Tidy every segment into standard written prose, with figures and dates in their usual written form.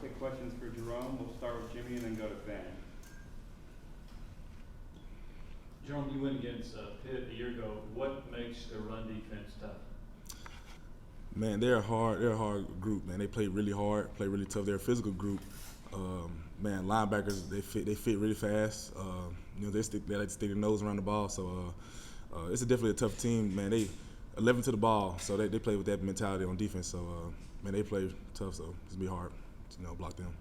take questions for Jerome. We'll start with Jimmy and then go to Ben. Jerome, you went against Pitt a year ago. What makes their run defense tough? Man, they're a hard group, man. They play really hard, play really tough. They're a physical group. Man, linebackers, they fit really fast. They like to stick their nose around the ball. So it's definitely a tough team, man. They 11 to the ball, so they play with that mentality on defense. So man, they play tough. So it's gonna be hard to block them.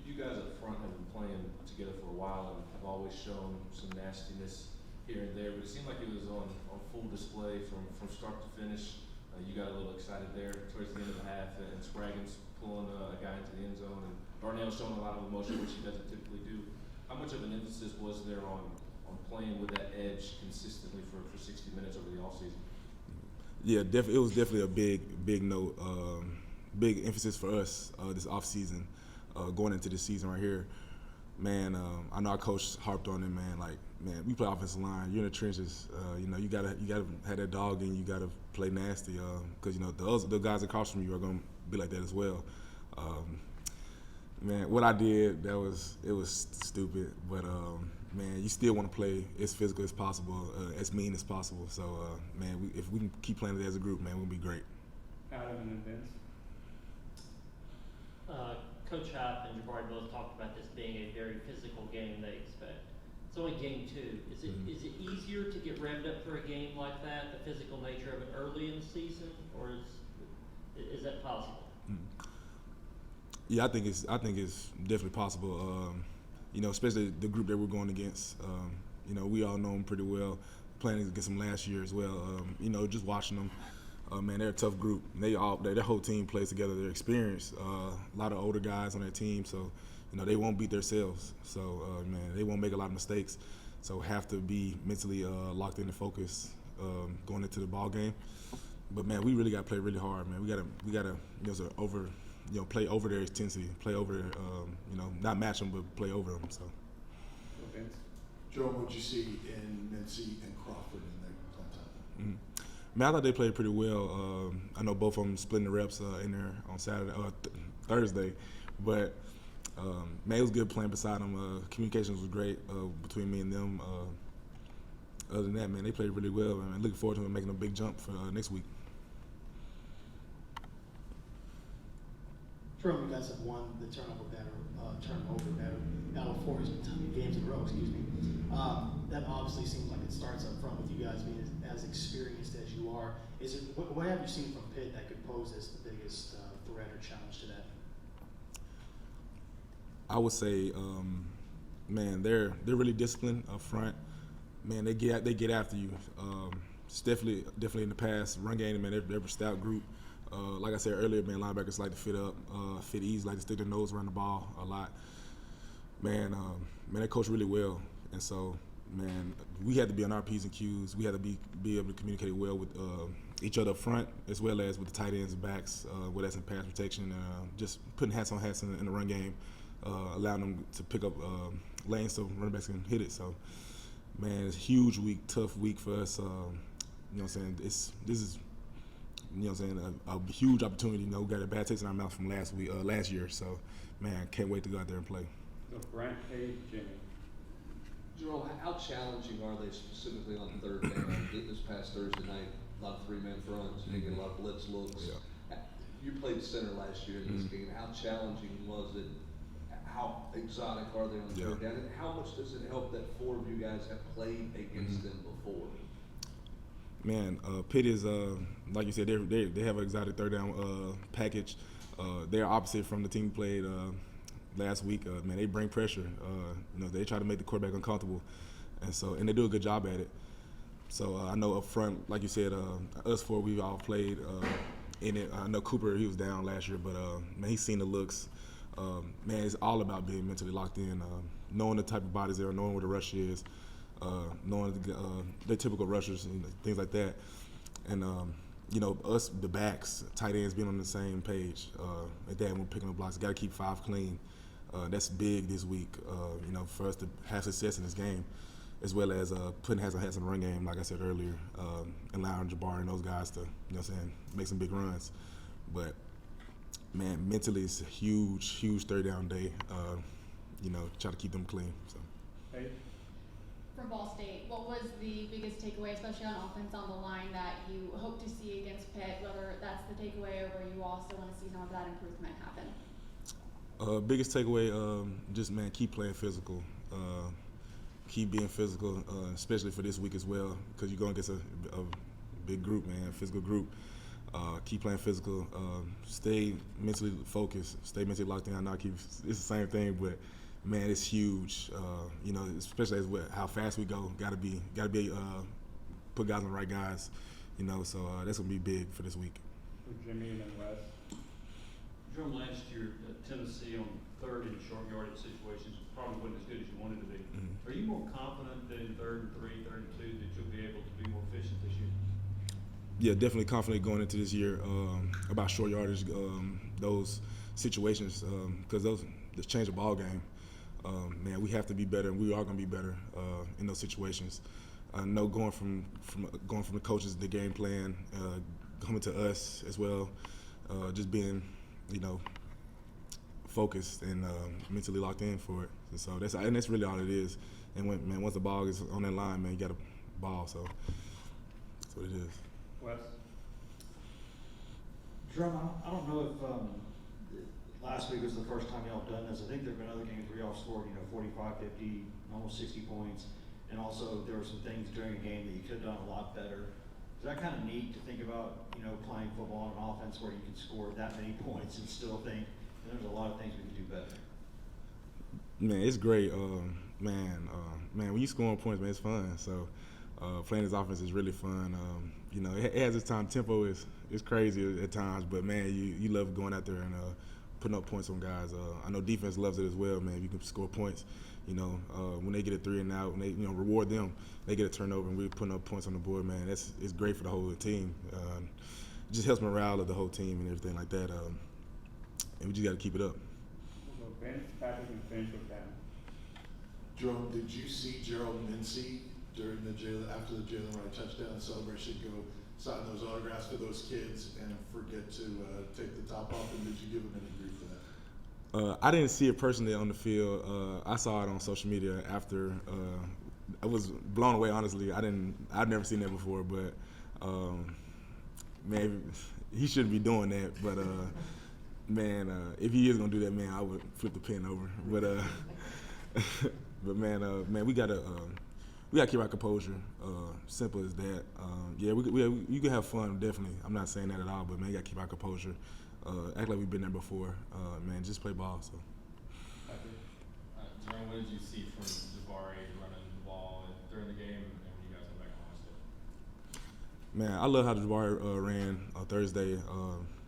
You guys up front have been playing together for a while and have always shown some nastiness here and there, but it seemed like it was on full display from start to finish. You got a little excited there towards the end of the half, and Scraggin's pulling a guy into the end zone, and Darnell's showing a lot of emotion, which he doesn't typically do. How much of an emphasis was there on playing with that edge consistently for 60 minutes over the offseason? Yeah, it was definitely a big note, big emphasis for us this offseason, going into this season right here. Man, I know our coach harped on it, man. Like, man, we play offensive line. You're in the trenches. You gotta have that dog in. You gotta play nasty, because the guys across from you are gonna be like that as well. Man, what I did, it was stupid, but man, you still want to play as physical as possible, as mean as possible. So, man, if we can keep playing it as a group, man, we'll be great. Adam and then Vince. Coach Happ and Zabari both talked about this being a very physical game they expect. It's only game 2. Is it easier to get revved up for a game like that, the physical nature of it early in the season, or is that possible? Yeah, I think it's definitely possible. Especially the group that we're going against. We all know them pretty well. Playing against them last year as well. Just watching them. Man, they're a tough group. Their whole team plays together. They're experienced. A lot of older guys on their team, so they won't beat themselves. So man, they won't make a lot of mistakes. So have to be mentally locked in and focused going into the ball game. But man, we really got to play really hard, man. We gotta play over their intensity, play over not match them, but play over them. So. Vince. Jerome, what you see in Mincey and Crawford in their time? Man, I thought they played pretty well. I know both of them splitting the reps in there on Thursday, but man, it was good playing beside them. Communications was great between me and them. Other than that, man, they played really well, and looking forward to them making a big jump for next week. Jerome, you guys have won the turnover battle out of 4 games in a row. Excuse me. That obviously seems like it starts up front with you guys being as experienced as you are. What have you seen from Pitt that could pose as the biggest threat or challenge to that? I would say, man, they're really disciplined up front. Man, they get after you. It's definitely in the past run game. Man, they're a stout group. Like I said earlier, man, linebackers like to fit up, fit easy, like to stick their nose around the ball a lot. Man, they coach really well, and so, man, we had to be on our P's and Q's. We had to be able to communicate well with each other up front, as well as with the tight ends and backs, whether that's in pass protection, just putting hats on hats in the run game, allowing them to pick up lanes so running backs can hit it. So, man, it's a huge week, tough week for us. You know what I'm saying? This is, you know what I'm saying, a huge opportunity. We got a bad taste in our mouth from last year. So, man, can't wait to go out there and play. So Brent, Paige, Jimmy. Jerome, how challenging are they specifically on third down? This past Thursday night, a lot of three-man fronts, you get a lot of blitz looks. Yeah. You played center last year in this game. How challenging was it? How exotic are they on third down? And how much does it help that 4 of you guys have played against them before? Man, Pitt is, like you said, they have an exotic third down package. They're opposite from the team we played last week. Man, they bring pressure. They try to make the quarterback uncomfortable, and they do a good job at it. So I know up front, like you said, us 4, we've all played in it. I know Cooper, he was down last year, but man, he's seen the looks. Man, it's all about being mentally locked in, knowing the type of bodies there, knowing where the rush is, knowing the typical rushers and things like that. And us, the backs, tight ends, being on the same page. At that, we're picking up blocks. Got to keep 5 clean. That's big this week. For us to have success in this game, as well as putting hats on hats in the run game, like I said earlier, and allowing Zabari and those guys to, make some big runs. But Man, mentally it's a huge third down day. Try to keep them clean. So. Hey, From Ball State, what was the biggest takeaway, especially on offense on the line, that you hope to see against Pitt, whether that's the takeaway or where you also want to see some of that improvement happen? Biggest takeaway, just, man, keep playing physical. Keep being physical, especially for this week as well, because you're going against a big group, man, physical group. Keep playing physical. Stay mentally focused. Stay mentally locked in. I know it's the same thing, but man, it's huge. Especially as how fast we go. Gotta be put guys on the right guys. So that's gonna be big for this week. for Jimmy and then Wes. Jerome, last year, Tennessee on third and short yardage situations probably wasn't as good as you wanted to be. Mm-hmm. Are you more confident that in 3rd and 3, 3rd and 2 that you'll be able to be more efficient this year? Yeah, definitely confident going into this year about short yardage, those situations, because those change the ball game. Man, we have to be better, and we are going to be better in those situations. I know going from the coaches, the game plan, coming to us as well, just being, focused and mentally locked in for it. And so that's really all it is. And once the ball is on that line, man, you got a ball. So that's what it is. Wes? Jerome, I don't know if last week was the first time y'all done this. I think there have been other games where y'all scored, 45, 50, almost 60 points. And also there were some things during a game that you could have done a lot better. Is that kind of neat to think about, playing football on an offense where you can score that many points and still think there's a lot of things we can do better? Man, it's great. Man, when you scoring points, man, it's fun. So playing this offense is really fun. It has its time. Tempo is crazy at times, but man, you love going out there and putting up points on guys. I know defense loves it as well, man. If you can score points, when they get a 3 and out, when they reward them, they get a turnover, and we're putting up points on the board, man. It's great for the whole team. It just helps morale of the whole team and everything like that. And we just got to keep it up. We'll go bench, Patrick, and finish with Ben. Jerome, did you see Gerald Mincey during after the Jalen Wright touchdown celebration go sign those autographs for those kids and forget to take the top off? And did you give him any grief for that? I didn't see it personally on the field. I saw it on social media after. I was blown away, honestly. I'd never seen that before, but man, he shouldn't be doing that. But man, if he is gonna do that, man, I would flip the pen over. But man, we gotta keep our composure. Simple as that. You can have fun, definitely. I'm not saying that at all, but man, you gotta keep our composure. Act like we've been there before. Man, just play ball. So. Jerome, what did you see from Zabari running the ball during the game and when you guys went back and watched it? Man, I love how Zabari ran on Thursday.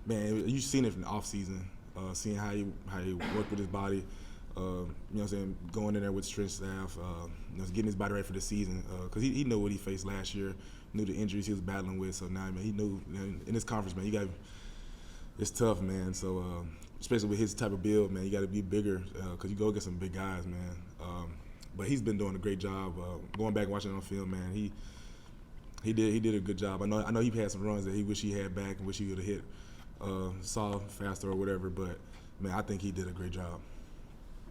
Man, you've seen it from the off season, seeing how he worked with his body. Going in there with strength staff, getting his body ready for the season. Because he knew what he faced last year, knew the injuries he was battling with. So now, man, he knew in this conference, man, it's tough, man. So especially with his type of build, man, you got to be bigger because you go against some big guys, man. But he's been doing a great job. Going back and watching it on film, man, he did a good job. I know he had some runs that he wish he had back and wish he would have hit saw faster or whatever. But man, I think he did a great job.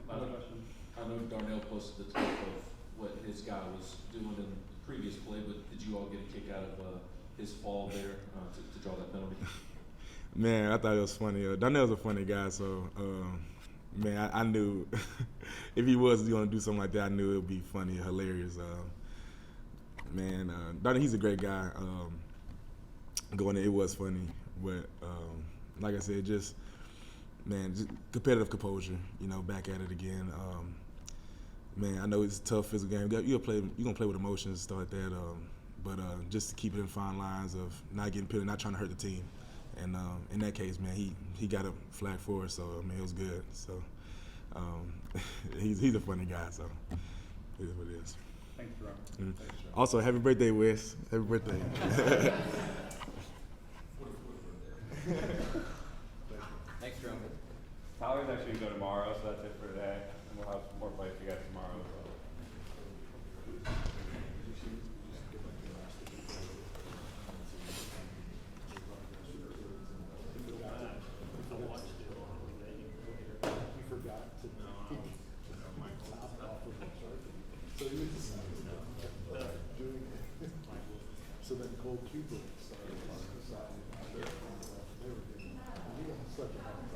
Last question. I know Darnell posted the tape of what his guy was doing in the previous play, but did you all get a kick out of his fall there to draw that penalty? Man, I thought it was funny. Darnell's a funny guy, so man, I knew if he was going to do something like that, I knew it would be funny, hilarious. Man, Darnell, he's a great guy. Going there, it was funny, but like I said, just competitive composure. Back at it again. Man, I know it's a tough physical game. You're gonna play with emotions and stuff like that. But just to keep it in fine lines of not getting pitted, not trying to hurt the team. And in that case, man, he got a flag for it, so I mean, it was good. So he's a funny guy, so it is what it is. Thanks, Jerome. Mm-hmm. Also, happy birthday, Wes. Happy birthday. Thanks, Jerome. Tyler's actually going to go tomorrow, so that's it for today. And we'll have some more play for you guys tomorrow as well. I watched So he was doing it. So then Cole Kubrick started on the side. They were getting, he had such a hard time.